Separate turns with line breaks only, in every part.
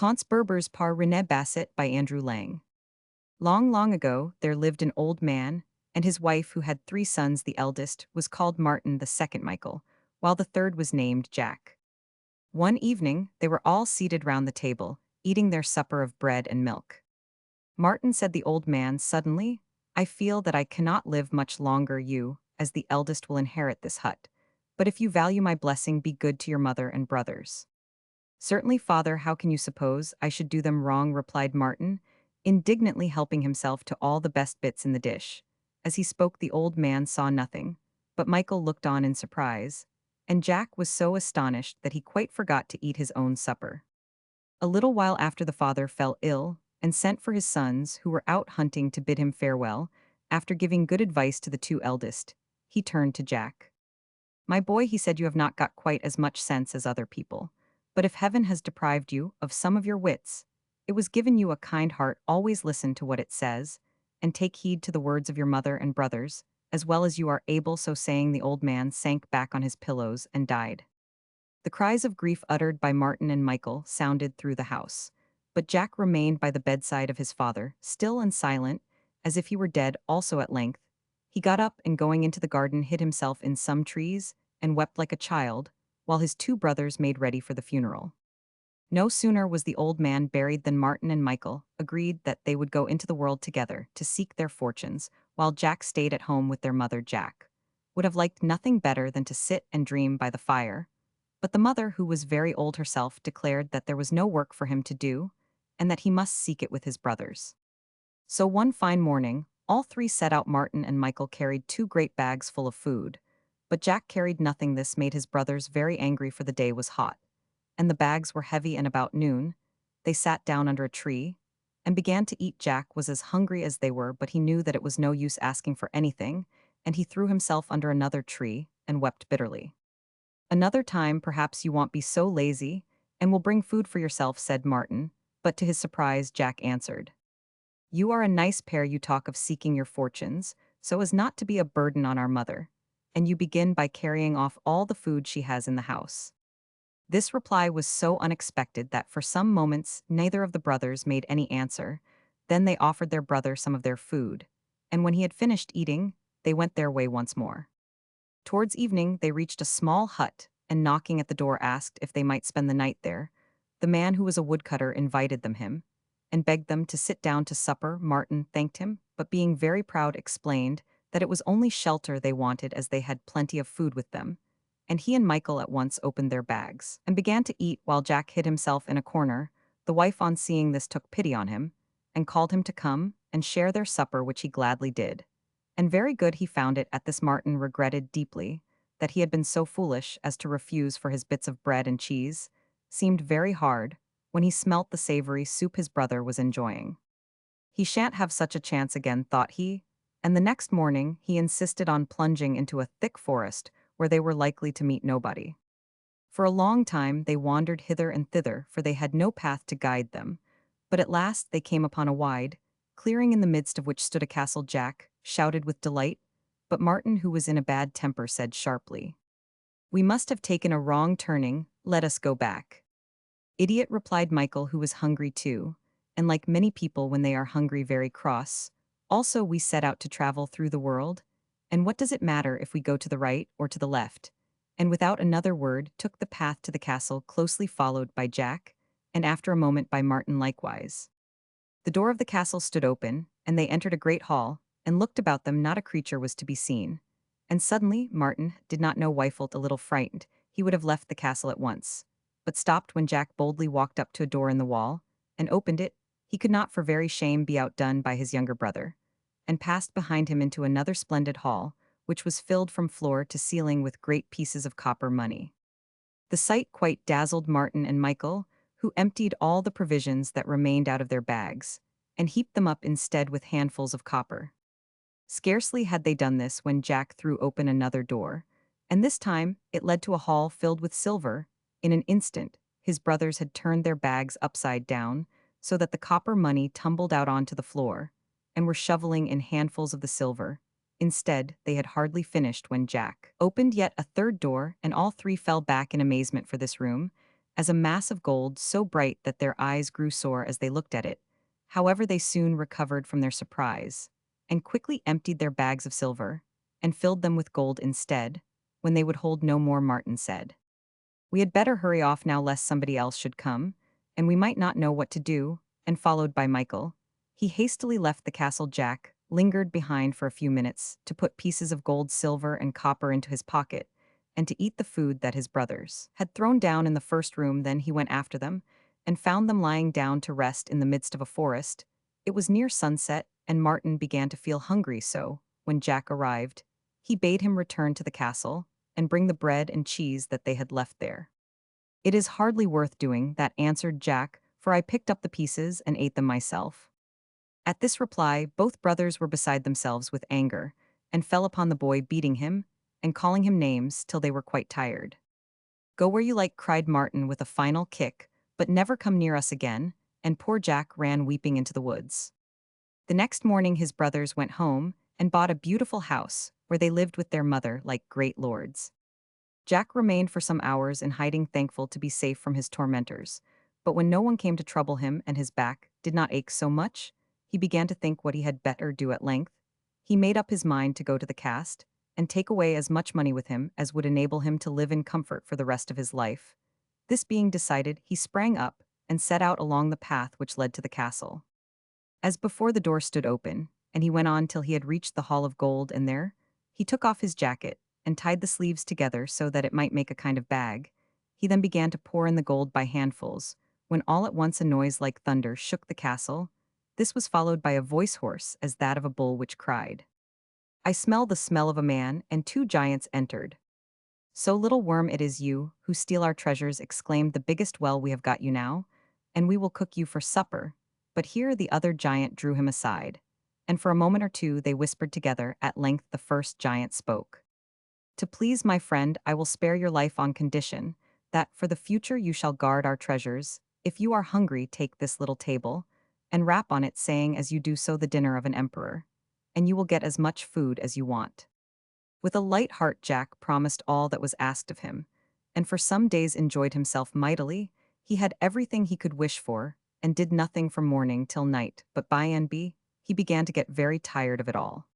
Contes Berbers par Rene Basset by Andrew Lang. Long, long ago, there lived an old man, and his wife, who had 3 sons. The eldest was called Martin, the second Michael, while the third was named Jack. One evening, they were all seated round the table, eating their supper of bread and milk. Martin, said the old man suddenly, I feel that I cannot live much longer. You, as the eldest, will inherit this hut. But if you value my blessing, be good to your mother and brothers. Certainly, father, how can you suppose I should do them wrong? Replied Martin, indignantly helping himself to all the best bits in the dish. As he spoke, the old man saw nothing, but Michael looked on in surprise, and Jack was so astonished that he quite forgot to eat his own supper. A little while after, the father fell ill and sent for his sons, who were out hunting, to bid him farewell. After giving good advice to the 2 eldest, he turned to Jack. My boy, he said, you have not got quite as much sense as other people. But if heaven has deprived you of some of your wits, it was given you a kind heart. Always listen to what it says, and take heed to the words of your mother and brothers, as well as you are able. So saying, the old man sank back on his pillows and died. The cries of grief uttered by Martin and Michael sounded through the house, but Jack remained by the bedside of his father, still and silent, as if he were dead also. At length, he got up and, going into the garden, hid himself in some trees and wept like a child, while his 2 brothers made ready for the funeral. No sooner was the old man buried than Martin and Michael agreed that they would go into the world together to seek their fortunes, while Jack stayed at home with their mother. Jack would have liked nothing better than to sit and dream by the fire, but the mother, who was very old herself, declared that there was no work for him to do, and that he must seek it with his brothers. So one fine morning, all 3 set out. Martin and Michael carried 2 great bags full of food, but Jack carried nothing. This made his brothers very angry, for the day was hot, and the bags were heavy. And about noon, they sat down under a tree and began to eat. Jack was as hungry as they were, but he knew that it was no use asking for anything, and he threw himself under another tree and wept bitterly. Another time, perhaps, you won't be so lazy, and will bring food for yourself, said Martin, but to his surprise, Jack answered, You are a nice pair. You talk of seeking your fortunes, so as not to be a burden on our mother, and you begin by carrying off all the food she has in the house. This reply was so unexpected that for some moments neither of the brothers made any answer. Then they offered their brother some of their food, and when he had finished eating, they went their way once more. Towards evening, they reached a small hut, and knocking at the door asked if they might spend the night there. The man, who was a woodcutter, invited them him, and begged them to sit down to supper. Martin thanked him, but being very proud, explained that it was only shelter they wanted, as they had plenty of food with them. And he and Michael at once opened their bags and began to eat, while Jack hid himself in a corner. The wife, on seeing this, took pity on him, and called him to come and share their supper, which he gladly did. And very good he found it. At this, Martin regretted deeply that he had been so foolish as to refuse, for his bits of bread and cheese seemed very hard when he smelt the savory soup his brother was enjoying. He shan't have such a chance again, thought he, and the next morning he insisted on plunging into a thick forest where they were likely to meet nobody. For a long time they wandered hither and thither, for they had no path to guide them, but at last they came upon a wide clearing, in the midst of which stood a castle. Jack shouted with delight, but Martin, who was in a bad temper, said sharply, We must have taken a wrong turning, let us go back. Idiot, replied Michael, who was hungry too, and like many people when they are hungry, very cross. Also, we set out to travel through the world, and what does it matter if we go to the right or to the left? And without another word took the path to the castle, closely followed by Jack, and after a moment by Martin likewise. The door of the castle stood open, and they entered a great hall, and looked about them. Not a creature was to be seen. And suddenly Martin did not know why, felt a little frightened. He would have left the castle at once, but stopped when Jack boldly walked up to a door in the wall, and opened it. He could not for very shame be outdone by his younger brother, and passed behind him into another splendid hall, which was filled from floor to ceiling with great pieces of copper money. The sight quite dazzled Martin and Michael, who emptied all the provisions that remained out of their bags, and heaped them up instead with handfuls of copper. Scarcely had they done this when Jack threw open another door, and this time it led to a hall filled with silver. In an instant, his brothers had turned their bags upside down, so that the copper money tumbled out onto the floor, and were shoveling in handfuls of the silver. Instead, they had hardly finished when Jack opened yet a third door, and all 3 fell back in amazement, for this room as a mass of gold so bright that their eyes grew sore as they looked at it. However, they soon recovered from their surprise, and quickly emptied their bags of silver, and filled them with gold instead, when they would hold no more. Martin said. We had better hurry off now lest somebody else should come, and we might not know what to do, and followed by Michael. He hastily left the castle. Jack lingered behind for a few minutes to put pieces of gold, silver, and copper into his pocket, and to eat the food that his brothers had thrown down in the first room. Then he went after them, and found them lying down to rest in the midst of a forest. It was near sunset, and Martin began to feel hungry, so, when Jack arrived, he bade him return to the castle, and bring the bread and cheese that they had left there. It is hardly worth doing that, answered Jack, for I picked up the pieces and ate them myself. At this reply, both brothers were beside themselves with anger, and fell upon the boy, beating him, and calling him names till they were quite tired. Go where you like, cried Martin with a final kick, but never come near us again, and poor Jack ran weeping into the woods. The next morning his brothers went home, and bought a beautiful house, where they lived with their mother like great lords. Jack remained for some hours in hiding, thankful to be safe from his tormentors. But when no one came to trouble him and his back did not ache so much, he began to think what he had better do. At length, he made up his mind to go to the cast and take away as much money with him as would enable him to live in comfort for the rest of his life. This being decided, he sprang up and set out along the path which led to the castle. As before, the door stood open, and he went on till he had reached the hall of gold, and there he took off his jacket and tied the sleeves together so that it might make a kind of bag. He then began to pour in the gold by handfuls, when all at once a noise like thunder shook the castle. This was followed by a voice hoarse as that of a bull, which cried, I smell the smell of a man, and two giants entered. So, little worm, it is you who steal our treasures, exclaimed the biggest. Well, we have got you now, and we will cook you for supper. But here the other giant drew him aside, and for a moment or two they whispered together. At length the first giant spoke. To please my friend, I will spare your life on condition that for the future you shall guard our treasures. If you are hungry, take this little table, and rap on it, saying as you do so, the dinner of an emperor, and you will get as much food as you want. With a light heart Jack promised all that was asked of him, and for some days enjoyed himself mightily. He had everything he could wish for, and did nothing from morning till night, but by and by he began to get very tired of it all.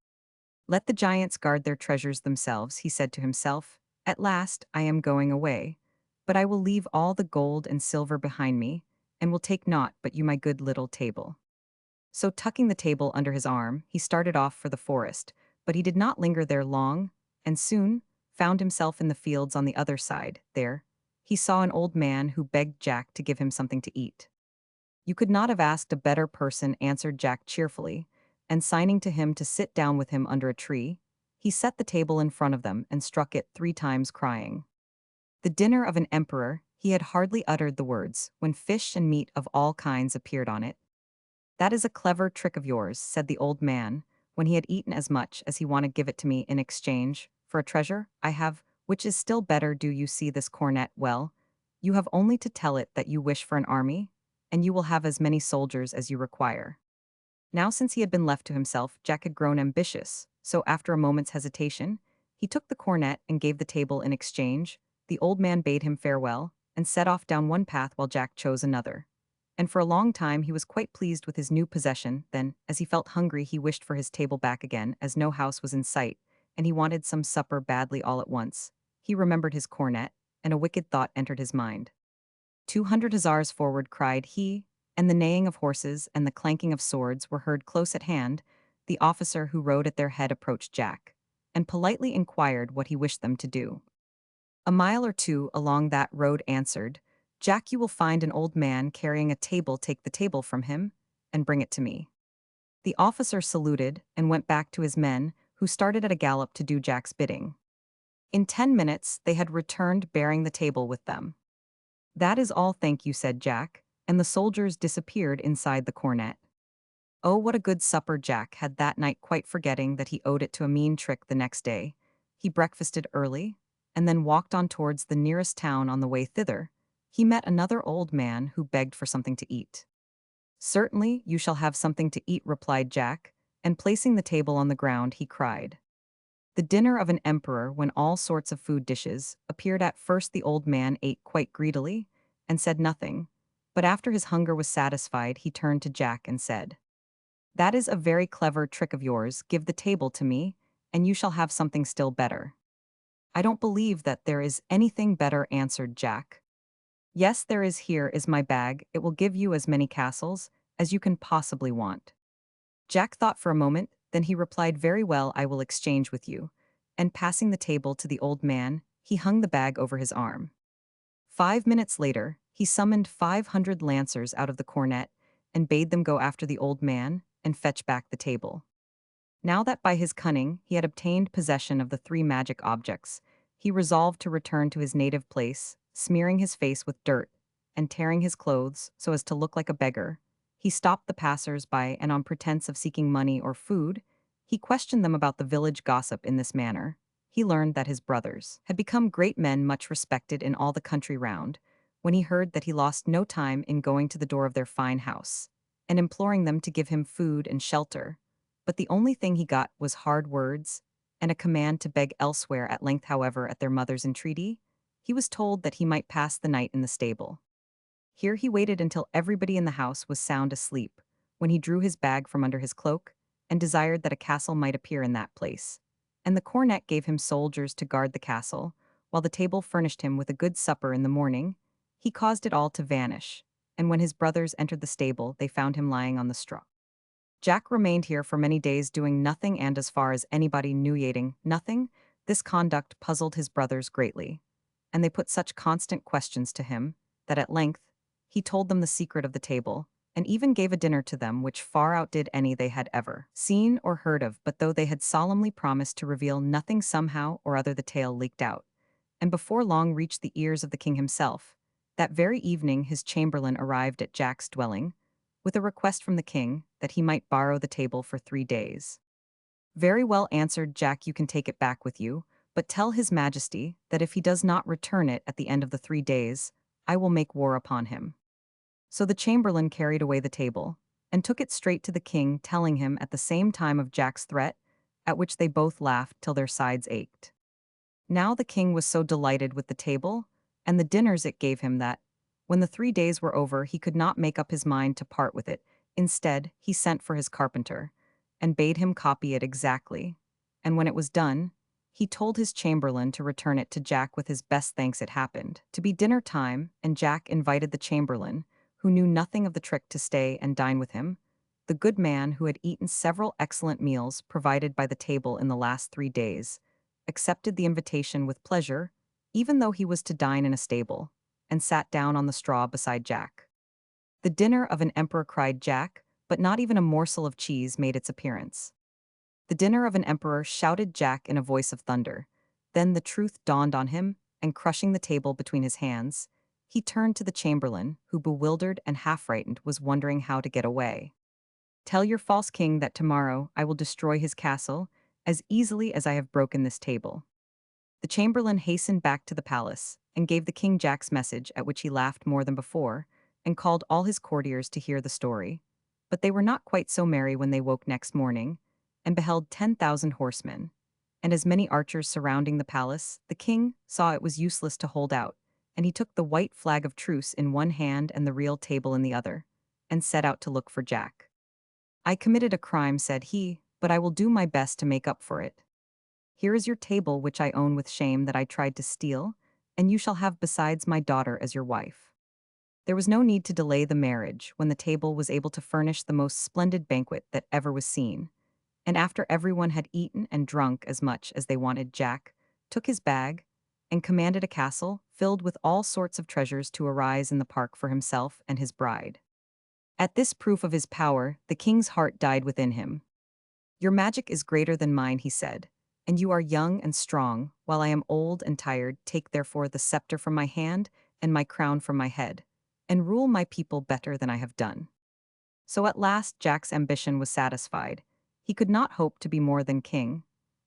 Let the giants guard their treasures themselves, he said to himself. At last I am going away, but I will leave all the gold and silver behind me, and will take naught but you, my good little table. So, tucking the table under his arm, he started off for the forest, but he did not linger there long, and soon found himself in the fields on the other side. There he saw an old man who begged Jack to give him something to eat. You could not have asked a better person, answered Jack cheerfully, and signing to him to sit down with him under a tree, he set the table in front of them and struck it 3 times, crying, The dinner of an emperor. He had hardly uttered the words when fish and meat of all kinds appeared on it. That is a clever trick of yours, said the old man, when he had eaten as much as he wanted. Give it to me in exchange for a treasure I have, which is still better. Do you see this cornet? Well, you have only to tell it that you wish for an army, and you will have as many soldiers as you require. Now, since he had been left to himself, Jack had grown ambitious, so after a moment's hesitation, he took the cornet and gave the table in exchange. The old man bade him farewell, and set off down one path while Jack chose another. And for a long time he was quite pleased with his new possession. Then, as he felt hungry, he wished for his table back again, as no house was in sight, and he wanted some supper badly. All at once he remembered his cornet, and a wicked thought entered his mind. 200 hussars forward, cried he, and the neighing of horses and the clanking of swords were heard close at hand. The officer who rode at their head approached Jack, and politely inquired what he wished them to do. A mile or two along that road, answered Jack, you will find an old man carrying a table. Take the table from him, and bring it to me. The officer saluted and went back to his men, who started at a gallop to do Jack's bidding. In 10 minutes they had returned bearing the table with them. That is all, thank you, said Jack, and the soldiers disappeared inside the cornet. Oh, what a good supper Jack had that night, quite forgetting that he owed it to a mean trick the next day. He breakfasted early, and then walked on towards the nearest town. On the way thither, he met another old man who begged for something to eat. Certainly, you shall have something to eat, replied Jack, and placing the table on the ground, he cried, The dinner of an emperor, when all sorts of food dishes appeared. At first the old man ate quite greedily, and said nothing. But after his hunger was satisfied, he turned to Jack and said, "That is a very clever trick of yours. Give the table to me, and you shall have something still better." "I don't believe that there is anything better," answered Jack. "Yes, there is. Here is my bag. It will give you as many castles as you can possibly want." Jack thought for a moment, then he replied, "Very well, I will exchange with you." And passing the table to the old man, he hung the bag over his arm. 5 minutes later, he summoned 500 lancers out of the cornet and bade them go after the old man and fetch back the table. Now that by his cunning he had obtained possession of the three magic objects, he resolved to return to his native place, smearing his face with dirt and tearing his clothes so as to look like a beggar. He stopped the passers-by and on pretense of seeking money or food, he questioned them about the village gossip. In this manner, he learned that his brothers had become great men much respected in all the country round. When he heard that, he lost no time in going to the door of their fine house and imploring them to give him food and shelter. But the only thing he got was hard words and a command to beg elsewhere. At length, however, at their mother's entreaty, he was told that he might pass the night in the stable. Here he waited until everybody in the house was sound asleep, when he drew his bag from under his cloak and desired that a castle might appear in that place. And the cornet gave him soldiers to guard the castle, while the table furnished him with a good supper in the morning. He caused it all to vanish, and when his brothers entered the stable, they found him lying on the straw. Jack remained here for many days doing nothing, and as far as anybody knew, eating nothing. This conduct puzzled his brothers greatly, and they put such constant questions to him that at length he told them the secret of the table, and even gave a dinner to them which far outdid any they had ever seen or heard of. But though they had solemnly promised to reveal nothing, somehow or other the tale leaked out, and before long reached the ears of the king himself. That very evening his chamberlain arrived at Jack's dwelling, with a request from the king that he might borrow the table for 3 days. "Very well," answered Jack, "you can take it back with you, but tell his majesty that if he does not return it at the end of the 3 days, I will make war upon him." So the chamberlain carried away the table, and took it straight to the king, telling him at the same time of Jack's threat, at which they both laughed till their sides ached. Now the king was so delighted with the table and the dinners it gave him that, when the 3 days were over, he could not make up his mind to part with it. Instead, he sent for his carpenter and bade him copy it exactly. And when it was done, he told his chamberlain to return it to Jack with his best thanks. It happened to be dinner time, and Jack invited the chamberlain, who knew nothing of the trick, to stay and dine with him. The good man, who had eaten several excellent meals provided by the table in the last 3 days, accepted the invitation with pleasure, even though he was to dine in a stable, and sat down on the straw beside Jack. "The dinner of an emperor," cried Jack, but not even a morsel of cheese made its appearance. "The dinner of an emperor," shouted Jack in a voice of thunder. Then the truth dawned on him, and crushing the table between his hands, he turned to the chamberlain, who, bewildered and half-frightened, was wondering how to get away. "Tell your false king that tomorrow I will destroy his castle as easily as I have broken this table." The chamberlain hastened back to the palace and gave the king Jack's message, at which he laughed more than before, and called all his courtiers to hear the story. But they were not quite so merry when they woke next morning and beheld 10,000 horsemen and as many archers surrounding the palace. The king saw it was useless to hold out, and he took the white flag of truce in one hand and the real table in the other, and set out to look for Jack. "I committed a crime," said he, "but I will do my best to make up for it. Here is your table, which I own with shame that I tried to steal, and you shall have besides my daughter as your wife." There was no need to delay the marriage when the table was able to furnish the most splendid banquet that ever was seen. And after everyone had eaten and drunk as much as they wanted, Jack took his bag and commanded a castle filled with all sorts of treasures to arise in the park for himself and his bride. At this proof of his power, the king's heart died within him. "Your magic is greater than mine," he said, "and you are young and strong, while I am old and tired. Take therefore the scepter from my hand and my crown from my head, and rule my people better than I have done." So at last Jack's ambition was satisfied. He could not hope to be more than king,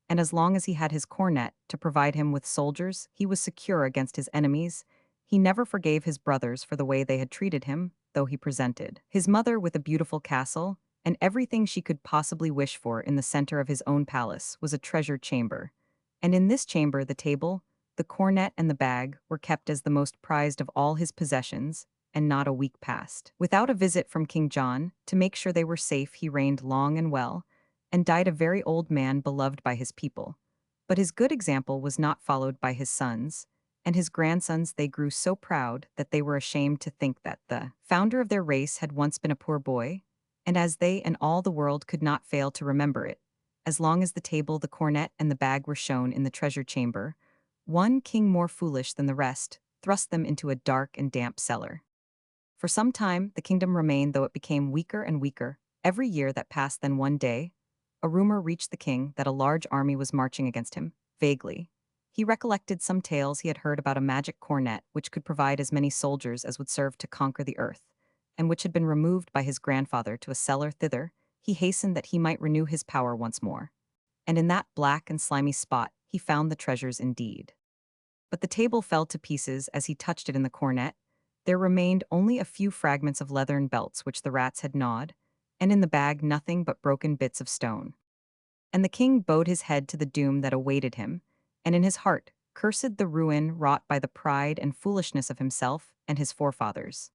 and as long as he had his cornet to provide him with soldiers, he was secure against his enemies. He never forgave his brothers for the way they had treated him, though he presented his mother with a beautiful castle, and everything she could possibly wish for. In the center of his own palace was a treasure chamber, and in this chamber the table, the cornet and the bag were kept as the most prized of all his possessions, and not a week passed without a visit from King John. To make sure they were safe, he reigned long and well, and died a very old man beloved by his people. But his good example was not followed by his sons, and his grandsons. They grew so proud that they were ashamed to think that the founder of their race had once been a poor boy, and as they and all the world could not fail to remember it, as long as the table, the cornet, and the bag were shown in the treasure chamber, one king more foolish than the rest thrust them into a dark and damp cellar. For some time the kingdom remained, though it became weaker and weaker every year that passed. Then one day, a rumor reached the king that a large army was marching against him. Vaguely, he recollected some tales he had heard about a magic cornet which could provide as many soldiers as would serve to conquer the earth, and which had been removed by his grandfather to a cellar. Thither he hastened that he might renew his power once more. And in that black and slimy spot he found the treasures indeed. But the table fell to pieces as he touched it in the cornet. There remained only a few fragments of leathern belts which the rats had gnawed, and in the bag nothing but broken bits of stone. And the king bowed his head to the doom that awaited him, and in his heart cursed the ruin wrought by the pride and foolishness of himself and his forefathers.